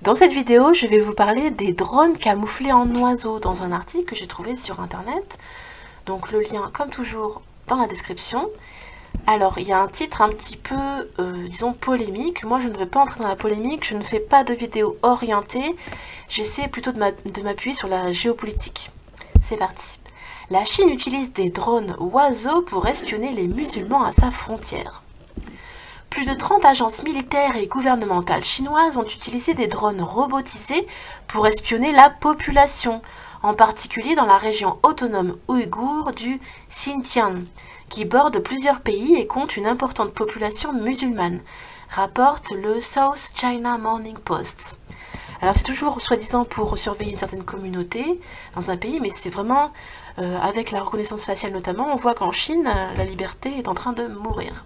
Dans cette vidéo, je vais vous parler des drones camouflés en oiseaux dans un article que j'ai trouvé sur internet. Donc le lien, comme toujours, dans la description. Alors, il y a un titre un petit peu, disons, polémique. Moi, je ne veux pas entrer dans la polémique, je ne fais pas de vidéo orientée. J'essaie plutôt de m'appuyer sur la géopolitique. C'est parti. La Chine utilise des drones oiseaux pour espionner les musulmans à sa frontière. Plus de 30 agences militaires et gouvernementales chinoises ont utilisé des drones robotisés pour espionner la population, en particulier dans la région autonome ouïghour du Xinjiang, qui borde plusieurs pays et compte une importante population musulmane, rapporte le South China Morning Post. Alors c'est toujours soi-disant pour surveiller une certaine communauté dans un pays, mais c'est vraiment, avec la reconnaissance faciale notamment, on voit qu'en Chine, la liberté est en train de mourir.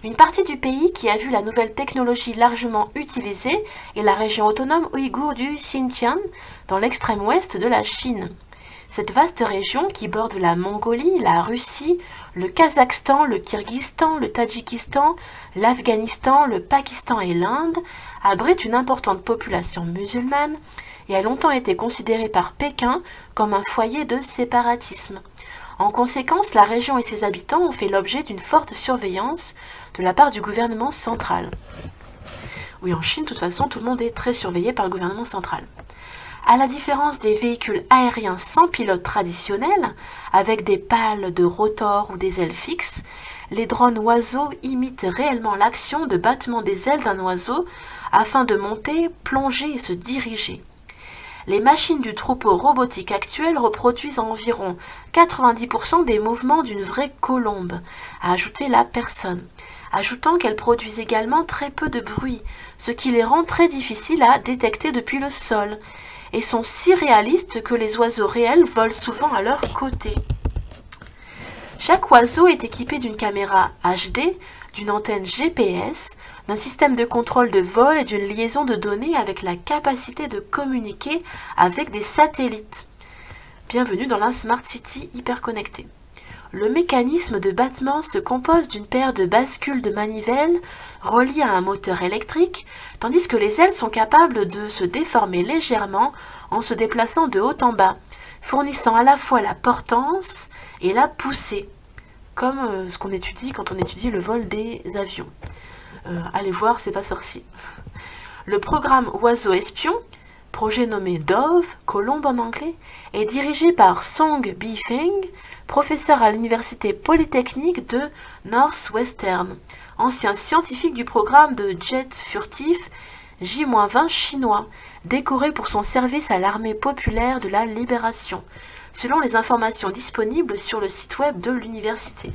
Une partie du pays qui a vu la nouvelle technologie largement utilisée est la région autonome ouïghour du Xinjiang, dans l'extrême ouest de la Chine. Cette vaste région qui borde la Mongolie, la Russie, le Kazakhstan, le Kirghizistan, le Tadjikistan, l'Afghanistan, le Pakistan et l'Inde abrite une importante population musulmane et a longtemps été considérée par Pékin comme un foyer de séparatisme. En conséquence, la région et ses habitants ont fait l'objet d'une forte surveillance de la part du gouvernement central. Oui, en Chine, de toute façon, tout le monde est très surveillé par le gouvernement central. À la différence des véhicules aériens sans pilote traditionnels, avec des pales de rotor ou des ailes fixes, les drones oiseaux imitent réellement l'action de battement des ailes d'un oiseau afin de monter, plonger et se diriger. Les machines du troupeau robotique actuel reproduisent environ 90% des mouvements d'une vraie colombe, a ajouté la personne, ajoutant qu'elles produisent également très peu de bruit, ce qui les rend très difficiles à détecter depuis le sol, et sont si réalistes que les oiseaux réels volent souvent à leur côté. Chaque oiseau est équipé d'une caméra HD, d'une antenne GPS, d'un système de contrôle de vol et d'une liaison de données avec la capacité de communiquer avec des satellites. Bienvenue dans la Smart City hyper connectée. Le mécanisme de battement se compose d'une paire de bascules de manivelles reliées à un moteur électrique, tandis que les ailes sont capables de se déformer légèrement en se déplaçant de haut en bas, fournissant à la fois la portance et la poussée, comme ce qu'on étudie quand on étudie le vol des avions. Allez voir, c'est pas sorcier. Le programme Oiseau Espion, projet nommé Dove, colombe en anglais, est dirigé par Song Bifeng, professeur à l'université polytechnique de Northwestern, ancien scientifique du programme de jet furtif J-20 chinois, décoré pour son service à l'armée populaire de la libération, selon les informations disponibles sur le site web de l'université.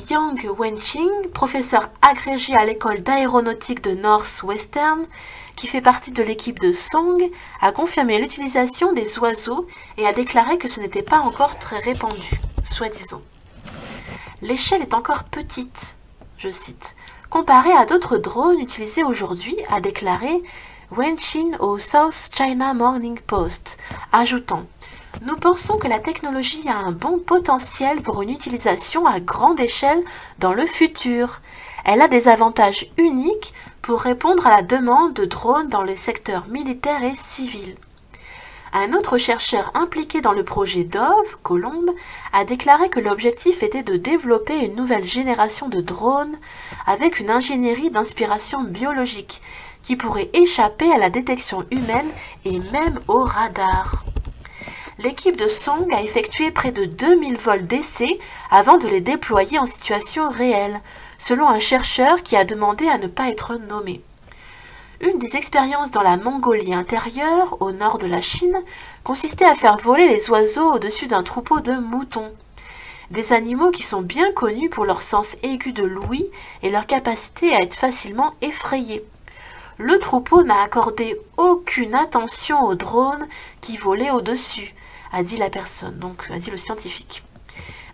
Yang Wenqing, professeur agrégé à l'école d'aéronautique de Northwestern, qui fait partie de l'équipe de Song, a confirmé l'utilisation des oiseaux et a déclaré que ce n'était pas encore très répandu, soi-disant. L'échelle est encore petite, je cite, comparée à d'autres drones utilisés aujourd'hui, a déclaré Wenqing au South China Morning Post, ajoutant: nous pensons que la technologie a un bon potentiel pour une utilisation à grande échelle dans le futur. Elle a des avantages uniques pour répondre à la demande de drones dans les secteurs militaires et civils. Un autre chercheur impliqué dans le projet Dove, Colombe, a déclaré que l'objectif était de développer une nouvelle génération de drones avec une ingénierie d'inspiration biologique qui pourrait échapper à la détection humaine et même au radar. L'équipe de Song a effectué près de 2000 vols d'essai avant de les déployer en situation réelle, selon un chercheur qui a demandé à ne pas être nommé. Une des expériences dans la Mongolie intérieure, au nord de la Chine, consistait à faire voler les oiseaux au-dessus d'un troupeau de moutons. Des animaux qui sont bien connus pour leur sens aigu de l'ouïe et leur capacité à être facilement effrayés. Le troupeau n'a accordé aucune attention aux drones qui volaient au-dessus, a dit la personne, donc a dit le scientifique.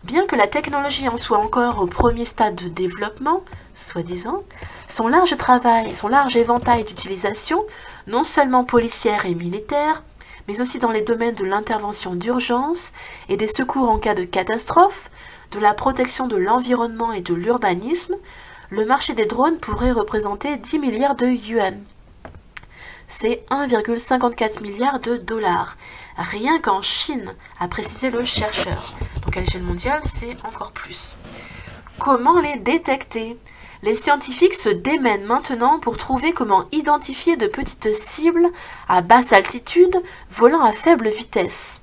Bien que la technologie en soit encore au premier stade de développement, soi-disant, son large éventail d'utilisation, non seulement policière et militaire, mais aussi dans les domaines de l'intervention d'urgence et des secours en cas de catastrophe, de la protection de l'environnement et de l'urbanisme, le marché des drones pourrait représenter 10 milliards de yuan. c'est 1,54 milliard de dollars. Rien qu'en Chine, a précisé le chercheur. Donc à l'échelle mondiale, c'est encore plus. Comment les détecter? Les scientifiques se démènent maintenant pour trouver comment identifier de petites cibles à basse altitude volant à faible vitesse.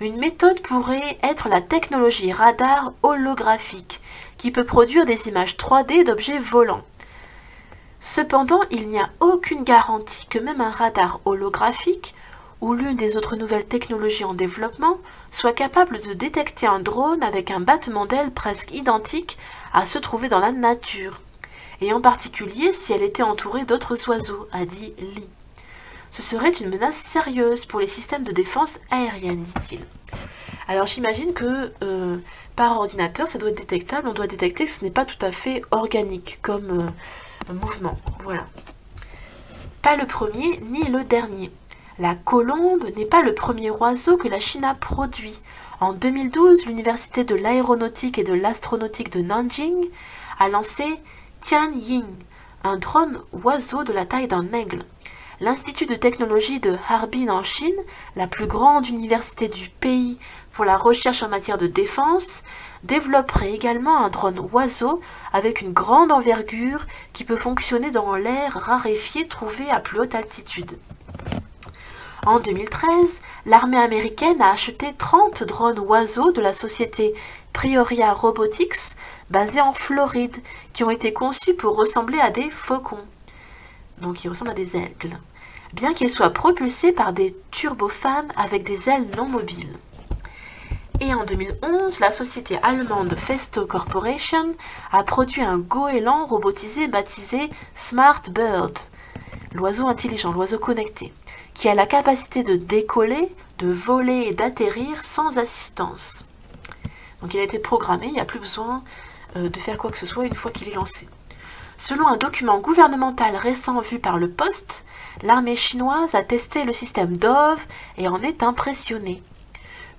Une méthode pourrait être la technologie radar holographique, qui peut produire des images 3D d'objets volants. Cependant, il n'y a aucune garantie que même un radar holographique, ou l'une des autres nouvelles technologies en développement, soit capable de détecter un drone avec un battement d'ailes presque identique à se trouver dans la nature, et en particulier si elle était entourée d'autres oiseaux, a dit Lee. Ce serait une menace sérieuse pour les systèmes de défense aérienne, dit-il. Alors j'imagine que par ordinateur, ça doit être détectable, on doit détecter que ce n'est pas tout à fait organique comme mouvement. Voilà. Pas le premier ni le dernier. La colombe n'est pas le premier oiseau que la Chine a produit. En 2012, l'Université de l'aéronautique et de l'astronautique de Nanjing a lancé Tianying, un drone oiseau de la taille d'un aigle. L'Institut de technologie de Harbin en Chine, la plus grande université du pays pour la recherche en matière de défense, développerait également un drone oiseau avec une grande envergure qui peut fonctionner dans l'air raréfié trouvé à plus haute altitude. En 2013, l'armée américaine a acheté 30 drones oiseaux de la société Prioria Robotics, basée en Floride, qui ont été conçus pour ressembler à des faucons. Donc ils ressemblent à des aigles, bien qu'ils soient propulsés par des turbofans avec des ailes non mobiles. Et en 2011, la société allemande Festo Corporation a produit un goéland robotisé baptisé Smart Bird, l'oiseau intelligent, l'oiseau connecté, qui a la capacité de décoller, de voler et d'atterrir sans assistance. Donc il a été programmé, il n'y a plus besoin de faire quoi que ce soit une fois qu'il est lancé. Selon un document gouvernemental récent vu par le Poste, l'armée chinoise a testé le système Dove et en est impressionnée.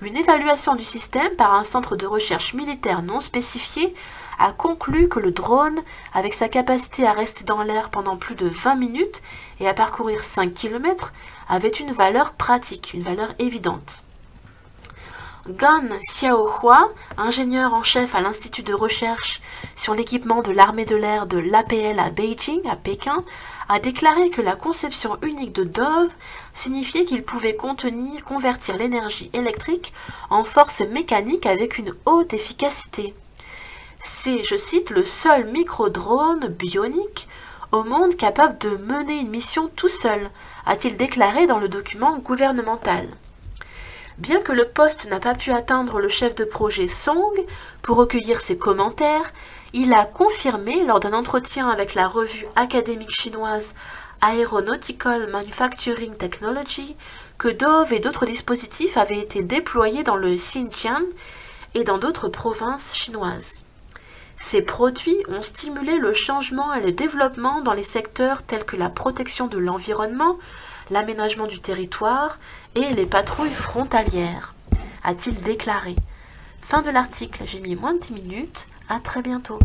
Une évaluation du système par un centre de recherche militaire non spécifié a conclu que le drone, avec sa capacité à rester dans l'air pendant plus de 20 minutes et à parcourir 5 km, avait une valeur pratique, une valeur évidente. Gan Xiaohua, ingénieur en chef à l'Institut de recherche sur l'équipement de l'armée de l'air de l'APL à Beijing, à Pékin, a déclaré que la conception unique de Dove signifiait qu'il pouvait convertir l'énergie électrique en force mécanique avec une haute efficacité. C'est, je cite, le seul micro-drone bionique au monde capable de mener une mission tout seul, a-t-il déclaré dans le document gouvernemental. Bien que le Poste n'a pas pu atteindre le chef de projet Song pour recueillir ses commentaires, il a confirmé lors d'un entretien avec la revue académique chinoise Aeronautical Manufacturing Technology que Dove et d'autres dispositifs avaient été déployés dans le Xinjiang et dans d'autres provinces chinoises. Ces produits ont stimulé le changement et le développement dans les secteurs tels que la protection de l'environnement, l'aménagement du territoire et les patrouilles frontalières, a-t-il déclaré. Fin de l'article, j'ai mis moins de 10 minutes, à très bientôt.